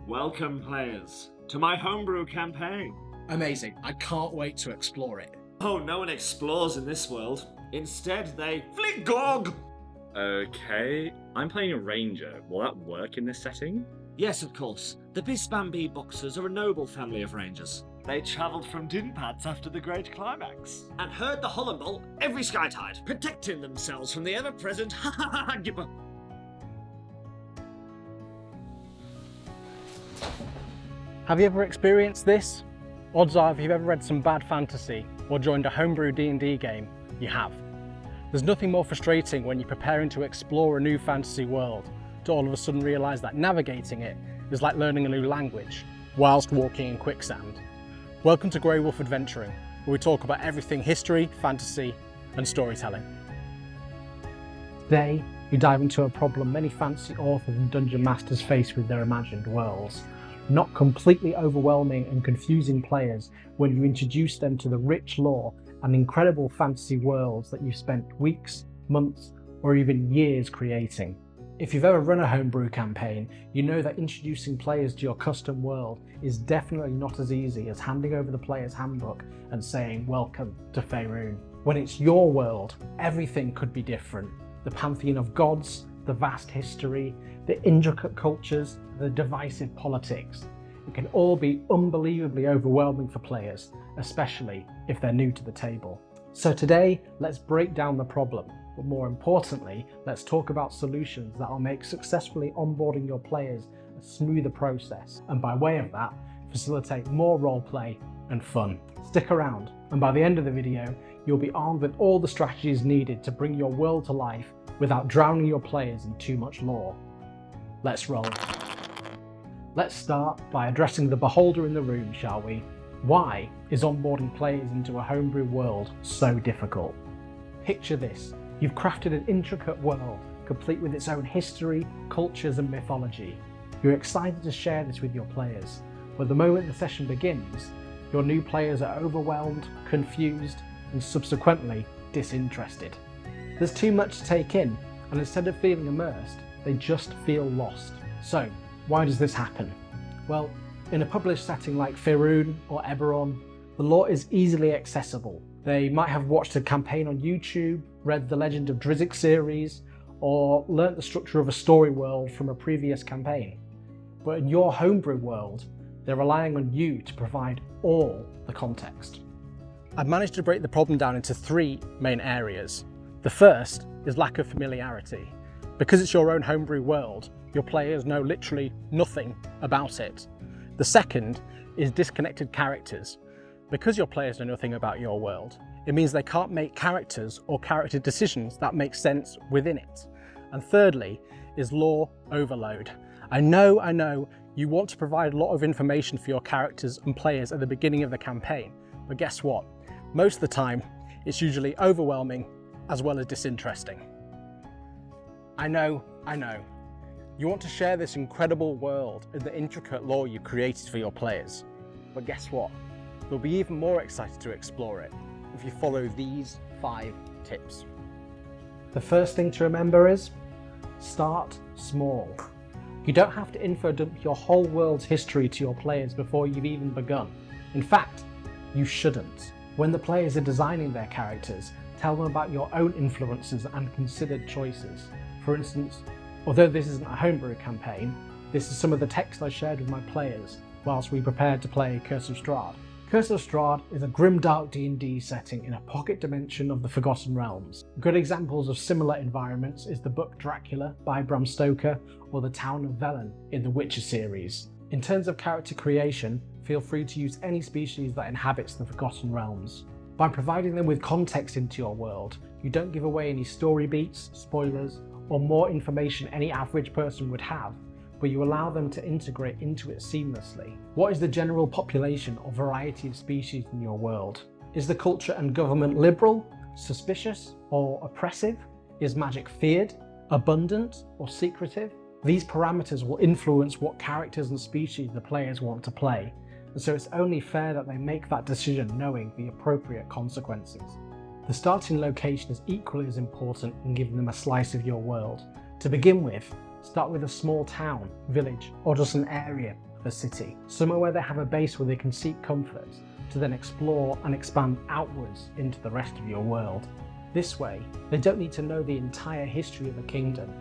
Welcome, players, to my homebrew campaign. Amazing. I can't wait to explore it. Oh, no one explores in this world. Instead, they fliggog! Okay, I'm playing a ranger. Will that work in this setting? Yes, of course. The Bisbambi Boxers are a noble family of rangers. They travelled from Dinpads after the Great Climax, and heard the Hullenbull every skytide, protecting themselves from the ever-present ha-ha-ha-gibber. Have you ever experienced this? Odds are if you've ever read some bad fantasy or joined a homebrew D&D game, you have. There's nothing more frustrating when you're preparing to explore a new fantasy world to all of a sudden realise that navigating it is like learning a new language whilst walking in quicksand. Welcome to Grey Wolf Adventuring, where we talk about everything history, fantasy and storytelling. Today we dive into a problem many fantasy authors and dungeon masters face with their imagined worlds. Not completely overwhelming and confusing players when you introduce them to the rich lore and incredible fantasy worlds that you've spent weeks, months, or even years creating. If you've ever run a homebrew campaign, you know that introducing players to your custom world is definitely not as easy as handing over the player's handbook and saying, "Welcome to Faerun." When it's your world, everything could be different. The pantheon of gods, the vast history, the intricate cultures, the divisive politics. It can all be unbelievably overwhelming for players, especially if they're new to the table. So today, let's break down the problem, but more importantly, let's talk about solutions that will make successfully onboarding your players a smoother process, and by way of that, facilitate more roleplay and fun. Stick around, and by the end of the video, you'll be armed with all the strategies needed to bring your world to life without drowning your players in too much lore. Let's roll. Let's start by addressing the beholder in the room, shall we? Why is onboarding players into a homebrew world so difficult? Picture this. You've crafted an intricate world, complete with its own history, cultures and mythology. You're excited to share this with your players, but the moment the session begins, your new players are overwhelmed, confused, and subsequently disinterested. There's too much to take in, and instead of feeling immersed, they just feel lost. So, why does this happen? Well, in a published setting like Faerun or Eberron, the lore is easily accessible. They might have watched a campaign on YouTube, read the Legend of Drizzt series, or learnt the structure of a story world from a previous campaign. But in your homebrew world, they're relying on you to provide all the context. I've managed to break the problem down into three main areas. The first is lack of familiarity. Because it's your own homebrew world, your players know literally nothing about it. The second is disconnected characters. Because your players know nothing about your world, it means they can't make characters or character decisions that make sense within it. And thirdly is lore overload. I know, you want to provide a lot of information for your characters and players at the beginning of the campaign, but guess what? Most of the time, it's usually overwhelming as well as disinteresting. I know. You want to share this incredible world and the intricate lore you created for your players. But guess what? You'll be even more excited to explore it if you follow these 5 tips. The first thing to remember is, start small. You don't have to info dump your whole world's history to your players before you've even begun. In fact, you shouldn't. When the players are designing their characters, tell them about your own influences and considered choices. For instance, although this isn't a homebrew campaign, this is some of the text I shared with my players whilst we prepared to play Curse of Strahd. Curse of Strahd is a grimdark D&D setting in a pocket dimension of the Forgotten Realms. Good examples of similar environments is the book Dracula by Bram Stoker or the town of Velen in the Witcher series. In terms of character creation, feel free to use any species that inhabits the Forgotten Realms. By providing them with context into your world, you don't give away any story beats, spoilers, or more information any average person would have, but you allow them to integrate into it seamlessly. What is the general population or variety of species in your world? Is the culture and government liberal, suspicious, or oppressive? Is magic feared, abundant, or secretive? These parameters will influence what characters and species the players want to play, and so it's only fair that they make that decision knowing the appropriate consequences. The starting location is equally as important in giving them a slice of your world. To begin with, start with a small town, village, or just an area a city, somewhere where they have a base where they can seek comfort, to then explore and expand outwards into the rest of your world. This way, they don't need to know the entire history of a kingdom.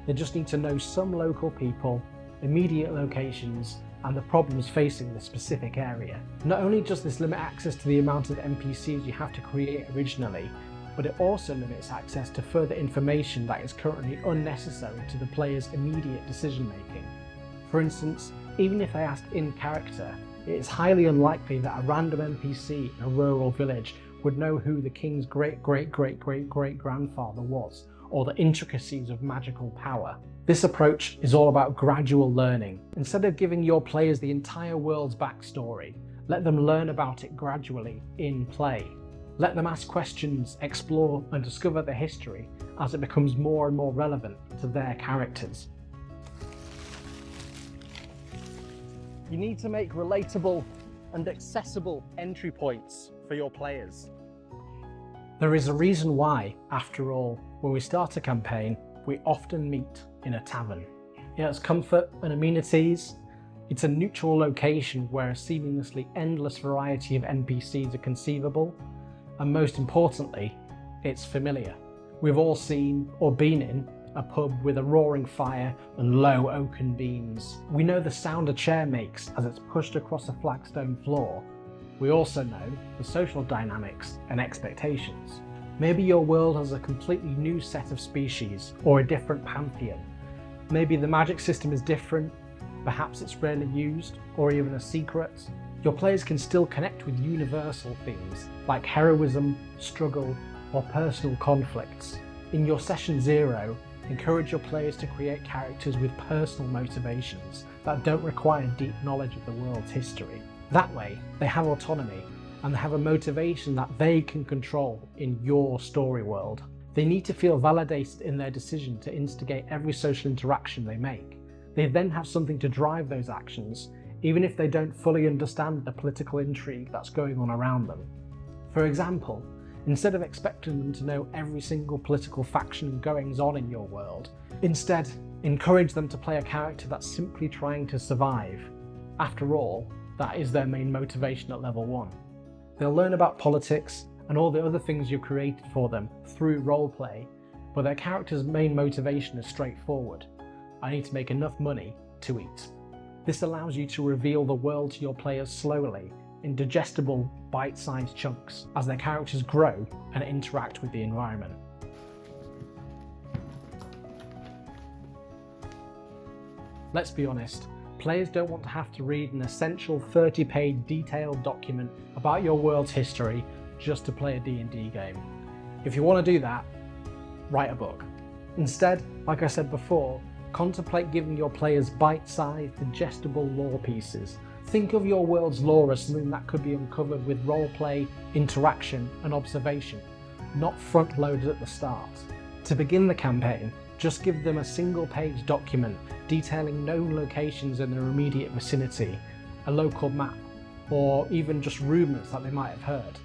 They just need to know some local people, immediate locations, and the problems facing the specific area. Not only does this limit access to the amount of NPCs you have to create originally, but it also limits access to further information that is currently unnecessary to the player's immediate decision making. For instance, even if they asked in character, it is highly unlikely that a random NPC in a rural village would know who the king's great-great-great-great-great-grandfather was, or the intricacies of magical power. This approach is all about gradual learning. Instead of giving your players the entire world's backstory, let them learn about it gradually in play. Let them ask questions, explore, and discover the history as it becomes more and more relevant to their characters. You need to make relatable and accessible entry points for your players. There is a reason why, after all, when we start a campaign, we often meet in a tavern. It has comfort and amenities. It's a neutral location where a seamlessly endless variety of NPCs are conceivable. And most importantly, it's familiar. We've all seen or been in a pub with a roaring fire and low oaken beams. We know the sound a chair makes as it's pushed across a flagstone floor. We also know the social dynamics and expectations. Maybe your world has a completely new set of species or a different pantheon. Maybe the magic system is different, perhaps it's rarely used or even a secret. Your players can still connect with universal themes like heroism, struggle, or personal conflicts. In your session 0, encourage your players to create characters with personal motivations that don't require deep knowledge of the world's history. That way, they have autonomy and they have a motivation that they can control in your story world. They need to feel validated in their decision to instigate every social interaction they make. They then have something to drive those actions, even if they don't fully understand the political intrigue that's going on around them. For example, instead of expecting them to know every single political faction and goings-on in your world, instead, encourage them to play a character that's simply trying to survive. After all, that is their main motivation at level 1. They'll learn about politics and all the other things you've created for them through roleplay, but their character's main motivation is straightforward. I need to make enough money to eat. This allows you to reveal the world to your players slowly, in digestible, bite-sized chunks, as their characters grow and interact with the environment. Let's be honest, players don't want to have to read an essential 30-page detailed document about your world's history just to play a D&D game. If you want to do that, write a book. Instead, like I said before, contemplate giving your players bite-sized, digestible lore pieces. Think of your world's lore as something that could be uncovered with roleplay, interaction, and observation, not front-loaded at the start. To begin the campaign, just give them a single-page document detailing known locations in their immediate vicinity, a local map, or even just rumours that they might have heard.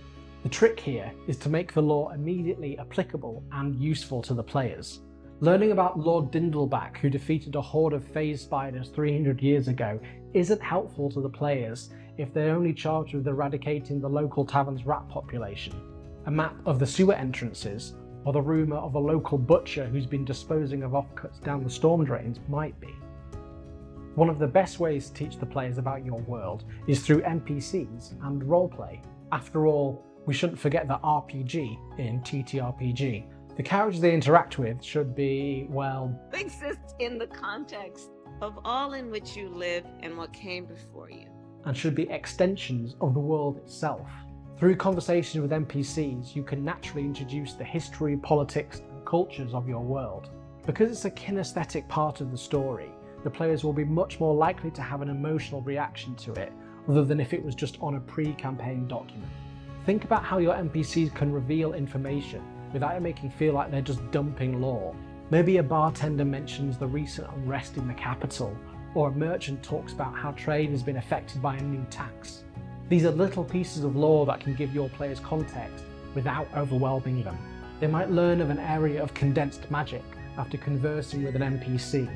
The trick here is to make the lore immediately applicable and useful to the players. Learning about Lord Dindleback, who defeated a horde of phase spiders 300 years ago, isn't helpful to the players if they're only charged with eradicating the local tavern's rat population. A map of the sewer entrances, or the rumour of a local butcher who's been disposing of offcuts down the storm drains might be. One of the best ways to teach the players about your world is through NPCs and roleplay. After all, we shouldn't forget that RPG in ttrpg. The characters they interact with should be, well, exist in the context of all in which you live and what came before you. And should be extensions of the world itself. Through conversations with NPCs, you can naturally introduce the history, politics, and cultures of your world. Because it's a kinesthetic part of the story, the players will be much more likely to have an emotional reaction to it, other than if it was just on a pre-campaign document. Think about how your NPCs can reveal information without it making feel like they're just dumping lore. Maybe a bartender mentions the recent unrest in the capital, or a merchant talks about how trade has been affected by a new tax. These are little pieces of lore that can give your players context without overwhelming them. They might learn of an area of condensed magic after conversing with an NPC,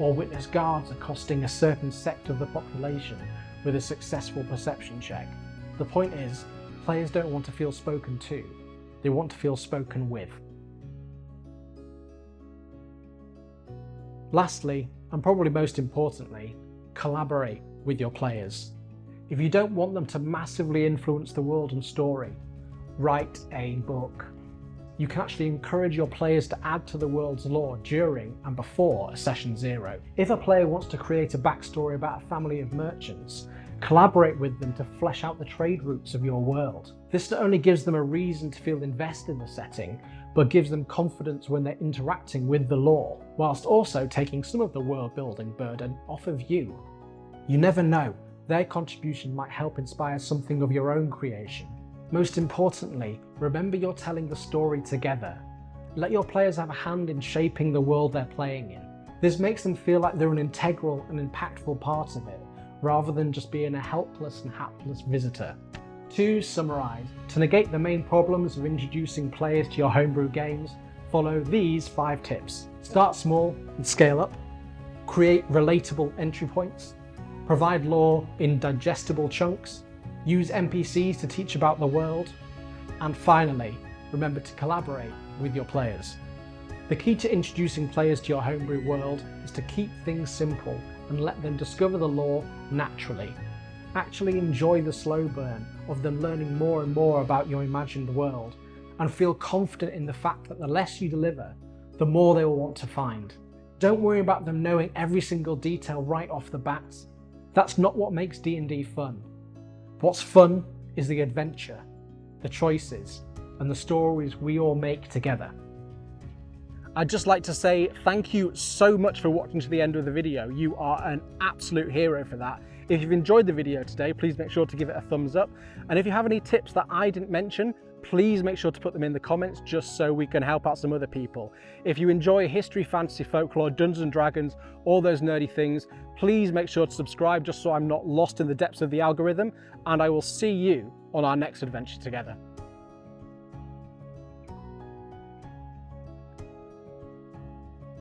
or witness guards accosting a certain sector of the population with a successful perception check. The point is, players don't want to feel spoken to, they want to feel spoken with. Lastly, and probably most importantly, collaborate with your players. If you don't want them to massively influence the world and story, write a book. You can actually encourage your players to add to the world's lore during and before session 0. If a player wants to create a backstory about a family of merchants, collaborate with them to flesh out the trade routes of your world. This not only gives them a reason to feel invested in the setting, but gives them confidence when they're interacting with the lore, whilst also taking some of the world building burden off of you. You never know, their contribution might help inspire something of your own creation. Most importantly, remember you're telling the story together. Let your players have a hand in shaping the world they're playing in. This makes them feel like they're an integral and impactful part of it, rather than just being a helpless and hapless visitor. To summarise, to negate the main problems of introducing players to your homebrew games, follow these 5 tips. Start small and scale up. Create relatable entry points. Provide lore in digestible chunks. Use NPCs to teach about the world. And finally, remember to collaborate with your players. The key to introducing players to your homebrew world is to keep things simple and let them discover the lore naturally. Actually enjoy the slow burn of them learning more and more about your imagined world, and feel confident in the fact that the less you deliver, the more they will want to find. Don't worry about them knowing every single detail right off the bat. That's not what makes D&D fun. What's fun is the adventure, the choices, and the stories we all make together. I'd just like to say thank you so much for watching to the end of the video. You are an absolute hero for that. If you've enjoyed the video today, please make sure to give it a thumbs up. And if you have any tips that I didn't mention, please make sure to put them in the comments just so we can help out some other people. If you enjoy history, fantasy, folklore, Dungeons and Dragons, all those nerdy things, please make sure to subscribe just so I'm not lost in the depths of the algorithm, and I will see you on our next adventure together.